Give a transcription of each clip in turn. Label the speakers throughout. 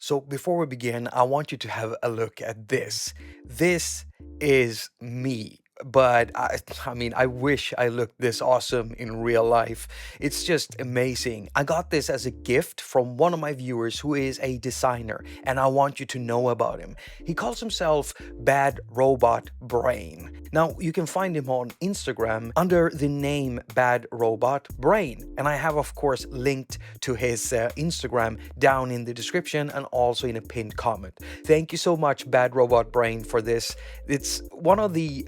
Speaker 1: So before we begin, I want you to have a look at this. This is me. But I mean, I wish I looked this awesome in real life. It's just amazing. I got this as a gift from one of my viewers who is a designer, and I want you to know about him. He calls himself BADROBOTBRAIN. Now, you can find him on Instagram under the name BADROBOTBRAIN. And I have, of course, linked to his Instagram down in the description and also in a pinned comment. Thank you so much, BADROBOTBRAIN, for this. It's one of the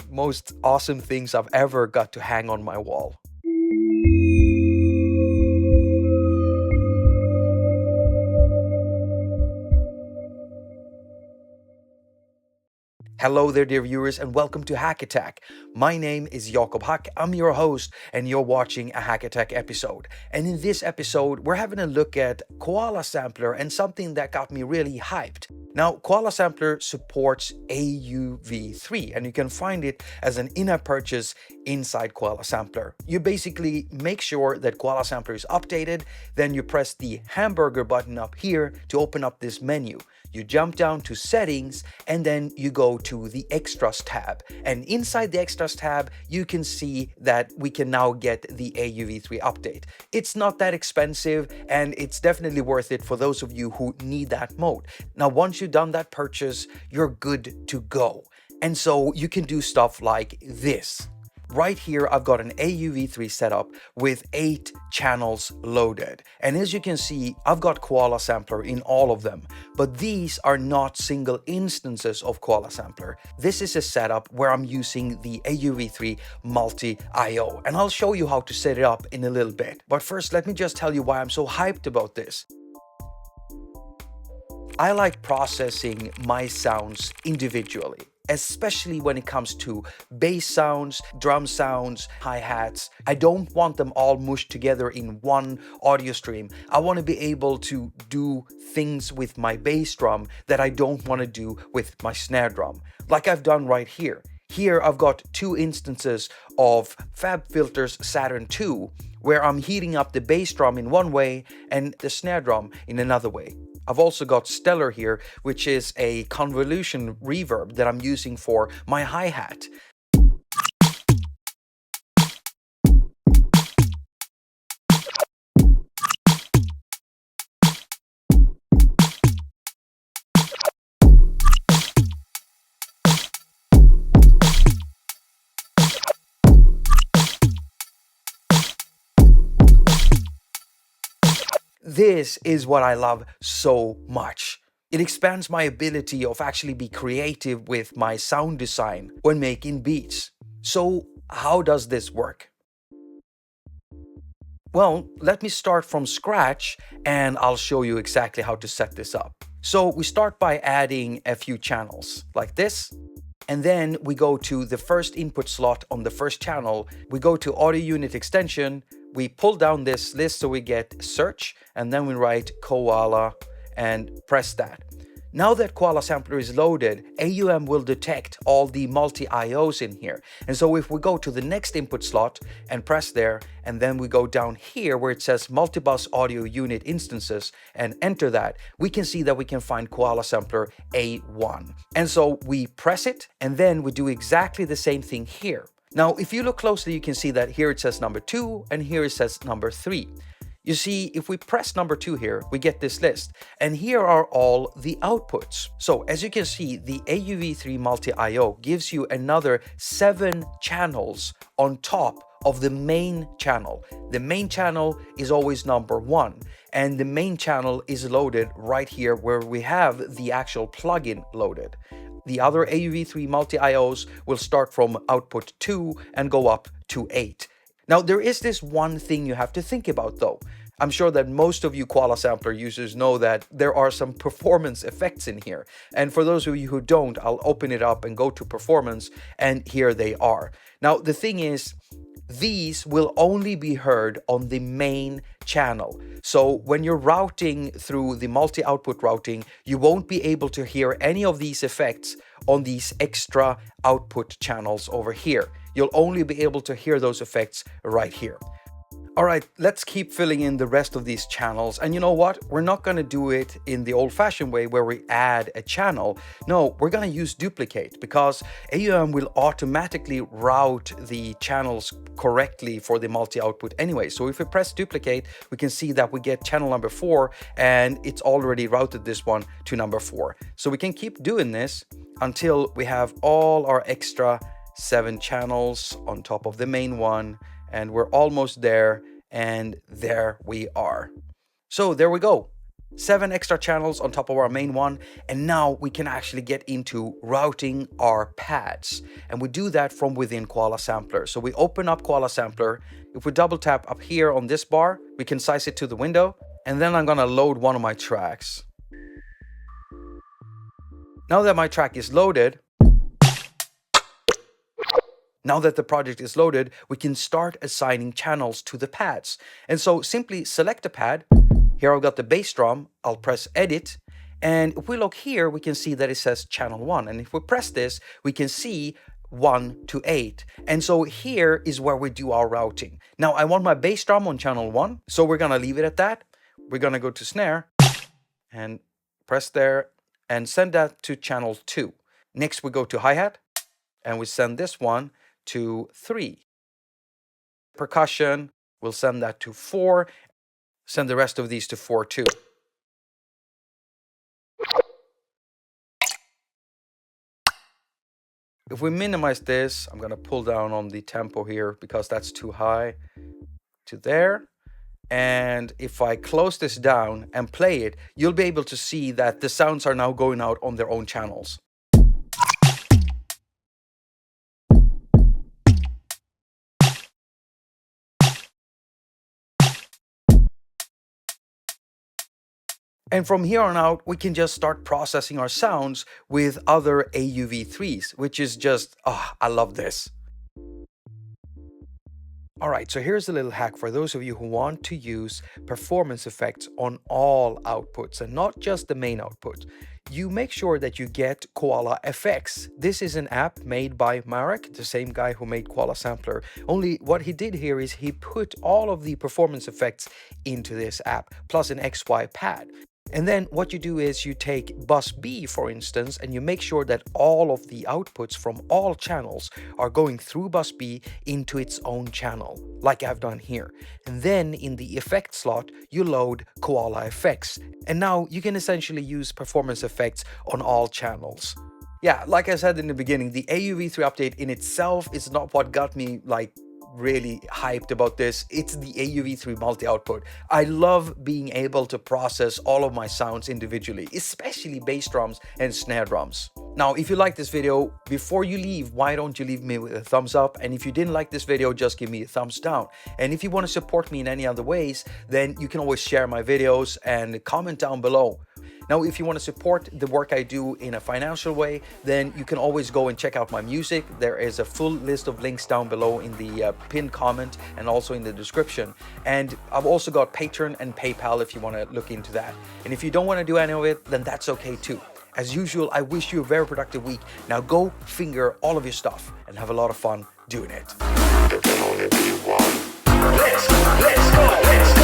Speaker 1: most awesome things I've ever got to hang on my wall. Hello there, dear viewers, and welcome to haQ. My name is Jakob. I'm your host, and you're watching a haQ episode. And in this episode, we're having a look at Koala Sampler and something that got me really hyped. Now, Koala Sampler supports AUv3, and you can find it as an in-app purchase inside Koala Sampler. You basically make sure that Koala Sampler is updated, then you press the hamburger button up here to open up this menu. You jump down to settings and then you go to the extras tab. And inside the extras tab, you can see that we can now get the AUv3 update. It's not that expensive and it's definitely worth it for those of you who need that mode. Now, once you've done that purchase, you're good to go. And so you can do stuff like this. Right here, I've got an AUv3 setup with 8 channels loaded. And as you can see, I've got Koala Sampler in all of them. But these are not single instances of Koala Sampler. This is a setup where I'm using the AUv3 Multi I. And I'll show you how to set it up in a little bit. But first, let me just tell you why I'm so hyped about this. I like processing my sounds individually, especially when it comes to bass sounds, drum sounds, hi-hats. I don't want them all mushed together in one audio stream. I want to be able to do things with my bass drum that I don't want to do with my snare drum, like I've done right here. Here I've got 2 instances of FabFilter's Saturn II, where I'm heating up the bass drum in one way and the snare drum in another way. I've also got Stellar here, which is a convolution reverb that I'm using for my hi-hat. This is what I love so much. It expands my ability of actually be creative with my sound design when making beats. So how does this work? Well, let me start from scratch and I'll show you exactly how to set this up. So we start by adding a few channels like this. And then we go to the first input slot on the first channel. We go to audio unit extension. We pull down this list so we get search, and then we write Koala and press that. Now that Koala Sampler is loaded, AUM will detect all the multi-IOs in here. And so if we go to the next input slot and press there, and then we go down here where it says multibus audio unit instances and enter that, we can see that we can find Koala Sampler A1. And so we press it, and then we do exactly the same thing here. Now, if you look closely, you can see that here it says number 2 and here it says number 3. You see, if we press number 2 here, we get this list. And here are all the outputs. So as you can see, the AUv3 Multi I gives you another 7 channels on top of the main channel. The main channel is always number 1. And the main channel is loaded right here where we have the actual plugin loaded. The other AUv3 Multi-IOs will start from output 2 and go up to 8. Now, there is this one thing you have to think about though. I'm sure that most of you Koala Sampler users know that there are some performance effects in here. And for those of you who don't, I'll open it up and go to performance, and here they are. Now, the thing is, these will only be heard on the main channel. So when you're routing through the multi-output routing, you won't be able to hear any of these effects on these extra output channels over here. You'll only be able to hear those effects right here. All right, let's keep filling in the rest of these channels. And you know what? We're not going to do it in the old-fashioned way where we add a channel. No, we're going to use duplicate because AUM will automatically route the channels correctly for the multi-output anyway. So if we press duplicate, we can see that we get channel number 4 and it's already routed this one to number 4. So we can keep doing this until we have all our extra 7 channels on top of the main one. And we're almost there, and there we are. So there we go. 7 extra channels on top of our main one, and now we can actually get into routing our pads. And we do that from within Koala Sampler. So we open up Koala Sampler. If we double tap up here on this bar, we can size it to the window, and then I'm gonna load one of my tracks. Now that my track is loaded, now that the project is loaded, we can start assigning channels to the pads. And so simply select a pad. Here I've got the bass drum. I'll press edit. And if we look here, we can see that it says channel 1. And if we press this, we can see 1 to 8. And so here is where we do our routing. Now I want my bass drum on channel 1. So we're gonna leave it at that. We're gonna go to snare and press there and send that to channel 2. Next we go to hi-hat and we send this one to 3. Percussion, we'll send that to 4. Send the rest of these to 4 too. If we minimize this, I'm gonna pull down on the tempo here because that's too high, to there. And if I close this down and play it, you'll be able to see that the sounds are now going out on their own channels. And from here on out, we can just start processing our sounds with other AUv3s, which is just, I love this. All right, so here's a little hack for those of you who want to use performance effects on all outputs and not just the main output. You make sure that you get Koala FX. This is an app made by Marek, the same guy who made Koala Sampler. Only what he did here is he put all of the performance effects into this app, plus an XY pad. And then what you do is you take bus B, for instance, and you make sure that all of the outputs from all channels are going through bus B into its own channel, like I've done here. And then in the effect slot, you load Koala effects. And now you can essentially use performance effects on all channels. Yeah, like I said in the beginning, the AUv3 update in itself is not what got me really hyped about this. It's the AUv3 Multi output. I love being able to process all of my sounds individually, especially bass drums and snare drums. Now, if you like this video, before you leave, why don't you leave me with a thumbs up? And if you didn't like this video, just give me a thumbs down. And if you want to support me in any other ways, then you can always share my videos and comment down below. Now, if you want to support the work I do in a financial way, then you can always go and check out my music. There is a full list of links down below in the pinned comment and also in the description. And I've also got Patreon and PayPal if you want to look into that. And if you don't want to do any of it, then that's okay too. As usual, I wish you a very productive week. Now go finger all of your stuff and have a lot of fun doing it. Let's go.